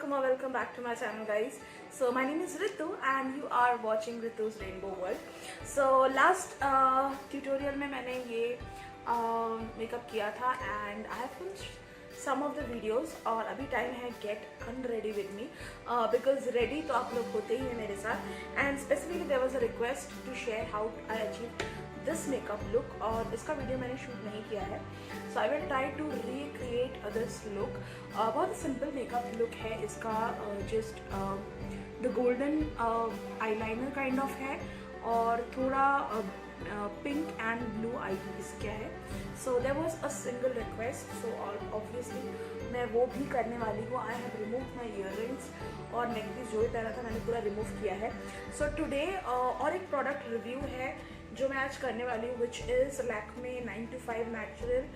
welcome back to my channel, guys. So my name is Ritu and you are watching Ritu's Rainbow World. So last tutorial में मैंने ये makeup किया था and I have finished some of the videos और अभी time है get unready with me because ready तो आप लोग होते ही हैं मेरे साथ and specifically there was a request to share how I achieved this makeup look और इसका वीडियो मैंने शूट नहीं किया है. So I will try to recreate this look. बहुत सिंपल मेकअप लुक है इसका. Just the golden eyeliner kind of है और थोड़ा पिंक एंड ब्लू आईज क्या है. So there was a single request, so obviously मैं वो भी करने वाली हूँ. I have remove my earrings और नेक पीस जो भी पहना था मैंने पूरा रिमूव किया है. सो टुडे और एक प्रोडक्ट रिव्यू है जो मैं आज करने वाली हूँ, which is Lakme 9to5 natural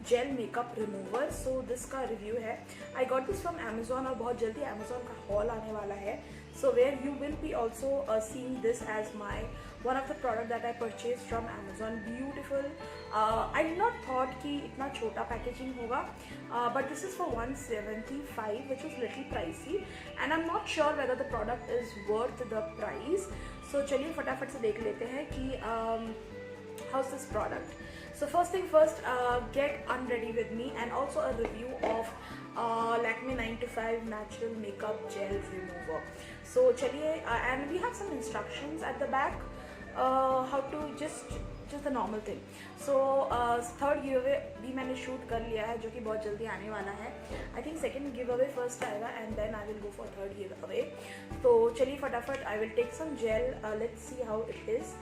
gel makeup remover. So this का रिव्यू है. I got this from Amazon और बहुत जल्दी अमेजोन का हॉल आने वाला है. So where you will be also seeing this as my one of the product that I purchase from Amazon. Beautiful. I did not thought कि इतना छोटा पैकेजिंग होगा, but this is for 175 which is little pricey and I am not sure whether the product is worth the price. So चलिए फटाफट से देख लेते हैं कि how's this product. So first thing first, get unready with me and also a review of Lakme 9to5 natural makeup gel remover. So chaliye, and we have some instructions at the back how to just the normal thing. So third giveaway भी मैंने shoot कर लिया है जो कि बहुत जल्दी आने वाला है. I think second give away first आएगा and then I will go for third give away. तो चलिए फटाफट I will take some gel. Let's see how it is.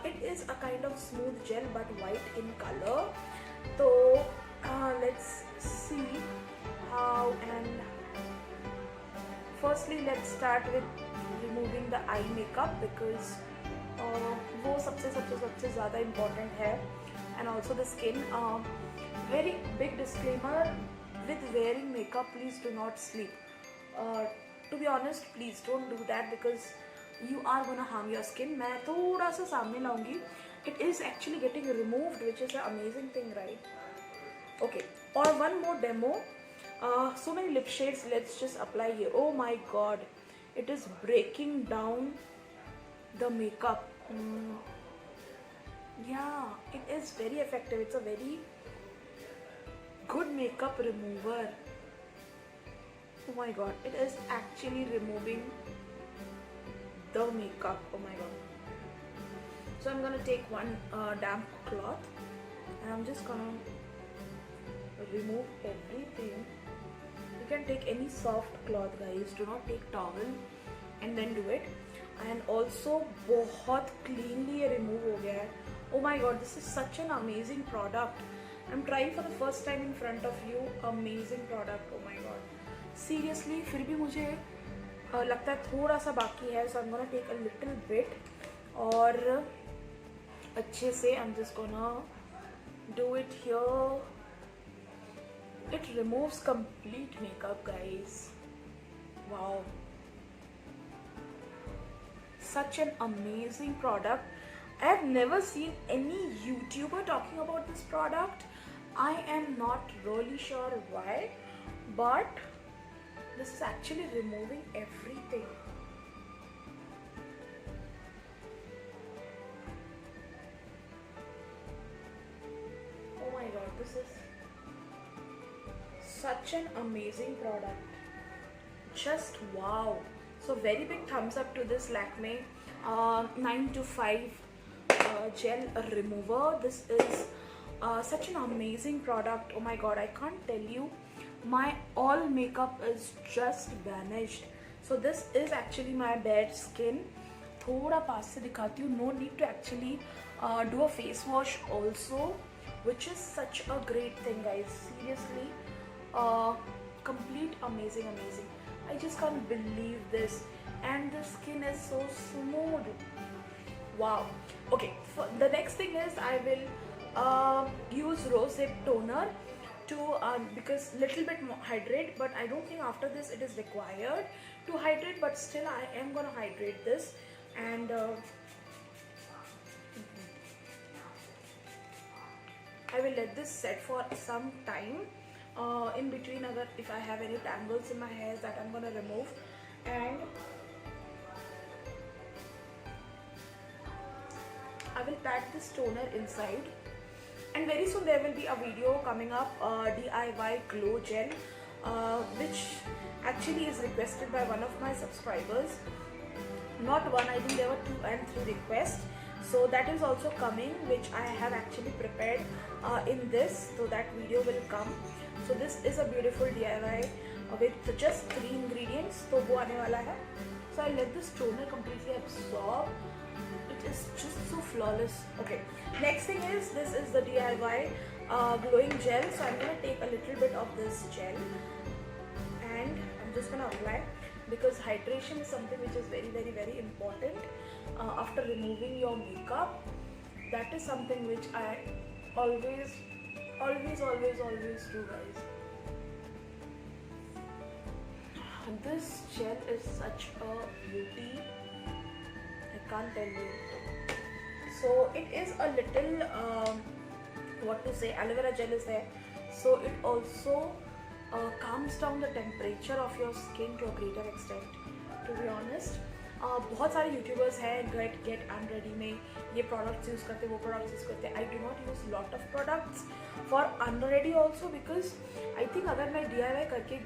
It is a kind of smooth gel but white in color. So let's see how. And firstly let's start with removing the eye makeup because वो सबसे ज़्यादा important है. And also the skin. Very big disclaimer, with wearing makeup please do not sleep. To be honest, please don't do that because you are gonna harm your skin. मैं थोड़ा सा सामने लाऊंगी. It is actually getting removed, which is an amazing thing, right? Okay. Or one more demo. So many lip shades. Let's just apply here. Oh my God, it is breaking down the makeup. Yeah, it is very effective. It's a very good makeup remover. Oh my God, it is actually removing the makeup. Oh my God. So I'm gonna take one damp cloth and I'm just gonna remove everything. You can take any soft cloth, guys. Do not take towel and then do it. And also बहुत cleanly ये remove हो गया है. Oh my God, this is such an amazing product. I'm trying for the first time in front of you. Amazing product. Oh my God. Seriously, फिर भी मुझे लगता है थोड़ा सा बाकी है. So I am gonna take a little bit और अच्छे से I am just gonna do it here. It removes complete makeup, guys. Wow, such an amazing product. I have never seen any YouTuber talking about this product. I am not really sure why, but this is actually removing everything. Oh my God, this is such an amazing product. Just wow. So very big thumbs up to this Lakme 9to5 gel remover. This is such an amazing product. Oh my God, I can't tell you. My all makeup is just vanished. So this is actually my bare skin. थोड़ा पास से दिखाती हूँ. No need to actually do a face wash also, which is such a great thing, guys. Seriously, complete amazing. I just can't believe this. And the skin is so smooth. Wow. Okay, the next thing is I will use Rosehip toner to because little bit more hydrate, but I don't think after this it is required to hydrate, but still I am gonna hydrate this. And I will let this set for some time. in between agar if I have any tangles in my hair that I'm gonna remove. And I will pack this toner inside, and very soon there will be a video coming up, DIY glow gel, which actually is requested by one of my subscribers. Not one, I think there were 2 and 3 requests. So that is also coming, which I have actually prepared in this, so that video will come. So this is a beautiful DIY with just 3 ingredients, तो वो आने वाला है. So I let this toner completely absorb. It is just so flawless. Okay, next thing is, this is the DIY glowing gel. So I'm gonna take a little bit of this gel and I'm just gonna apply, because hydration is something which is very, very, very important after removing your makeup. That is something which I always do, guys. This gel is such a beauty, I can't tell you. So it is a little what to say, aloe vera gel is there, so it also calms down the temperature of your skin to a greater extent. To be honest, बहुत सारे YouTubers हैं gate and ready में ये products use करते, वो products use करते. I do not use lot of products for unready also, because I think अगर मैं DIY करके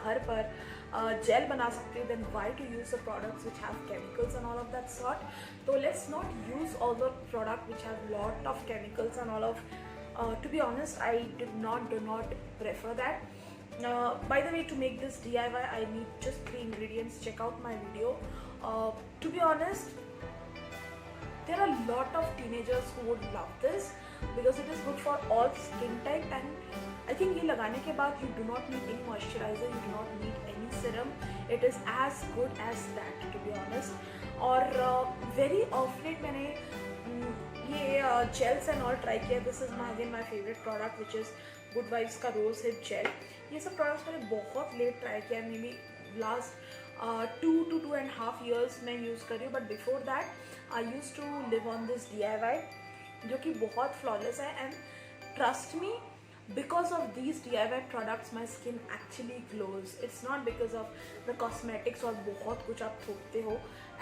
घर पर जेल बना सकती हूँ, then why to use the products which have chemicals and all of that sort. तो let's not use all the product which have lot of chemicals and all of. To be honest, I do not prefer that. By the way, to make this DIY, I need just 3 ingredients. Check out my video. To be honest, there are a lot of teenagers who would love this, because it is good for all skin type. And I think ये लगाने के बाद you do not need any moisturizer, you do not need any serum. It is as good as that, to be honest. और very of late मैंने ये gels and all try किया. This is my favourite product which is good vibes का रोज hip jail. ये सब products मैंने बहुत late try किया, maybe last 2 to 2.5 years मैं यूज़ कर रही हूँ. But before that I use to live on this DIY, जो कि बहुत फ्लॉलेस है. And trust me, because of these DIY products my skin actually glows. It's not because of the cosmetics और बहुत कुछ आप थोपते हो,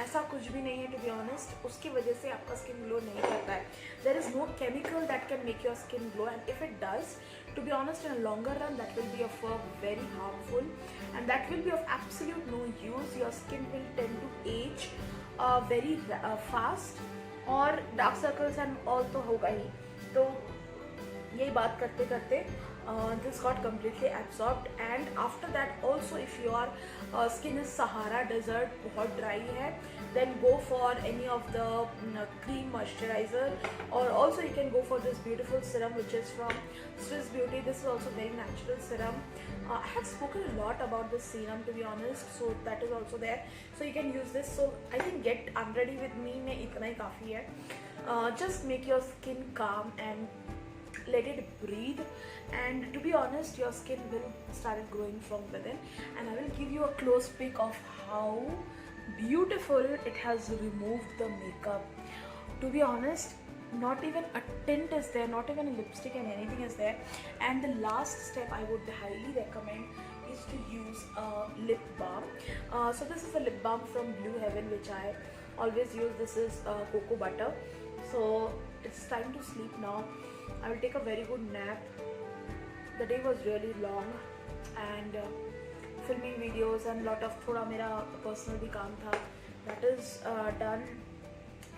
ऐसा कुछ भी नहीं है. to be honest, उसकी वजह से आपका skin glow नहीं करता है. There is no chemical that can make your skin glow, and if it does, to be honest, in a longer run that will be of very harmful, and that will be of absolute no use. Your skin will tend to age very fast, और dark circles and all तो होगा ही. तो यही बात करते करते this got completely absorbed. And after that also, if your skin is Sahara Desert, बहुत dry है, then go for any of the cream moisturizer, or also you can go for this beautiful serum which is from Swiss Beauty. This is also very natural serum. I have spoken a lot about this serum, to be honest, so that is also there, so you can use this. So I think get unready with me में इतना ही काफ़ी है. Just make your skin calm and let it breathe, and to be honest, your skin will start growing from within. And I will give you a close pic of how beautiful it has removed the makeup. To be honest, not even a tint is there, not even a lipstick and anything is there. And the last step I would highly recommend is to use a lip balm. So this is a lip balm from Blue Heaven, which I always use. This is cocoa butter. So it's time to sleep now. I will take a very good nap. The day was really long, and filming videos and lot of थोड़ा मेरा personal भी काम था. That is done.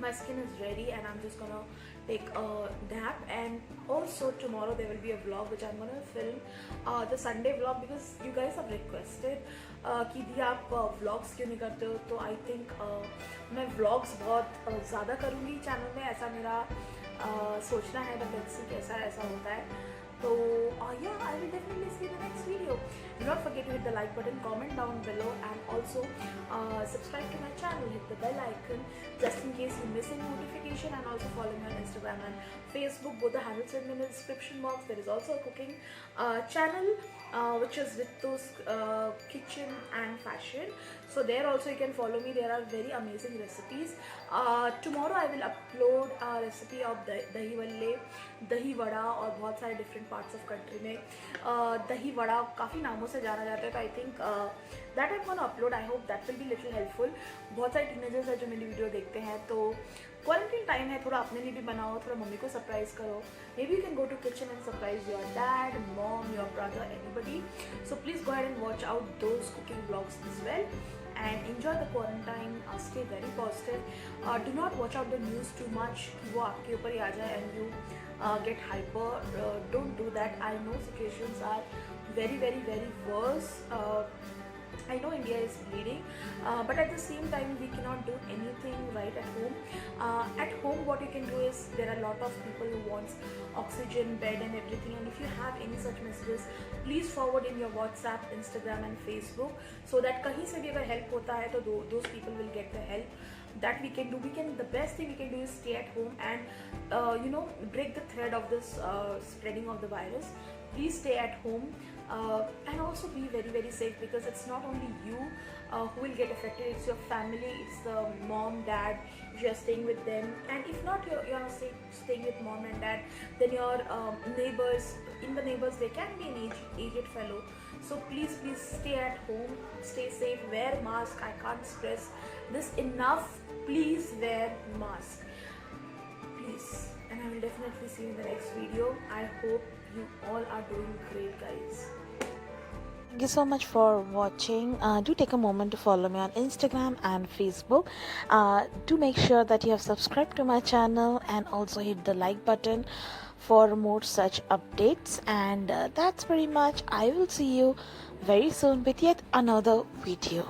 My skin is ready, and I'm just gonna take a nap. And also tomorrow there will be a vlog which I'm gonna film, the Sunday vlog, because you guys have requested कि दी आप vlogs क्यों नहीं करते हो. तो I think मैं vlogs बहुत ज़्यादा करूँगी चैनल में, ऐसा मेरा सोचना है. बट लेट्स सी कैसा ऐसा होता है. So yeah, I will definitely see you in the next video. Do not forget to hit the like button, comment down below, and also subscribe to my channel. Hit the bell icon just in case you miss any notification, and also follow me on Instagram and Facebook. Both the handles are in the description box. There is also a cooking channel which is Ritu's kitchen and fashion. So there also you can follow me. There are very amazing recipes. Tomorrow I will upload a recipe of dahi valle, dahi vada और बहुत सारे different parts of country में dahi vada काफ़ी नामों से जाना जाता है. तो I think that I'm gonna upload. I hope that will be little helpful. बहुत सारे teenagers हैं जो मेरी वीडियो देखते हैं, तो क्वारंटीन टाइम है, थोड़ा अपने लिए भी बनाओ, थोड़ा मम्मी को सरप्राइज करो. Maybe you can go to kitchen and surprise your dad, mom, your brother, anybody. So please go ahead and watch out those cooking vlogs as well and enjoy the quarantine. Stay very positive. Do not watch out the news too much कि वो आपके ऊपर ही आ जाए and you get hyper. Don't do that. I know situations are very very very worse. I know India is bleeding, but at the same time we cannot do anything right at home. At home what you can do is, there are a lot of people who wants oxygen, bed and everything, and if you have any such messages, please forward in your WhatsApp, Instagram and Facebook, so that kahin se bhi agar help hota hai to those people will get the help that we can do. The best thing we can do is stay at home and break the thread of this spreading of the virus. Please stay at home and also be very very safe, because it's not only you who will get affected, it's your family, it's the mom, dad, if you're staying with them, and if not you're staying with mom and dad, then your neighbors. In the neighbors there can be an aged fellow, so please stay at home, stay safe, wear mask. I can't stress this enough. Please wear mask, please. And I will definitely see you in the next video. I hope you all are doing great, guys. Thank you so much for watching. Do take a moment to follow me on Instagram and Facebook. Do make sure that you have subscribed to my channel and also hit the like button for more such updates. And that's pretty much. I will see you very soon with yet another video.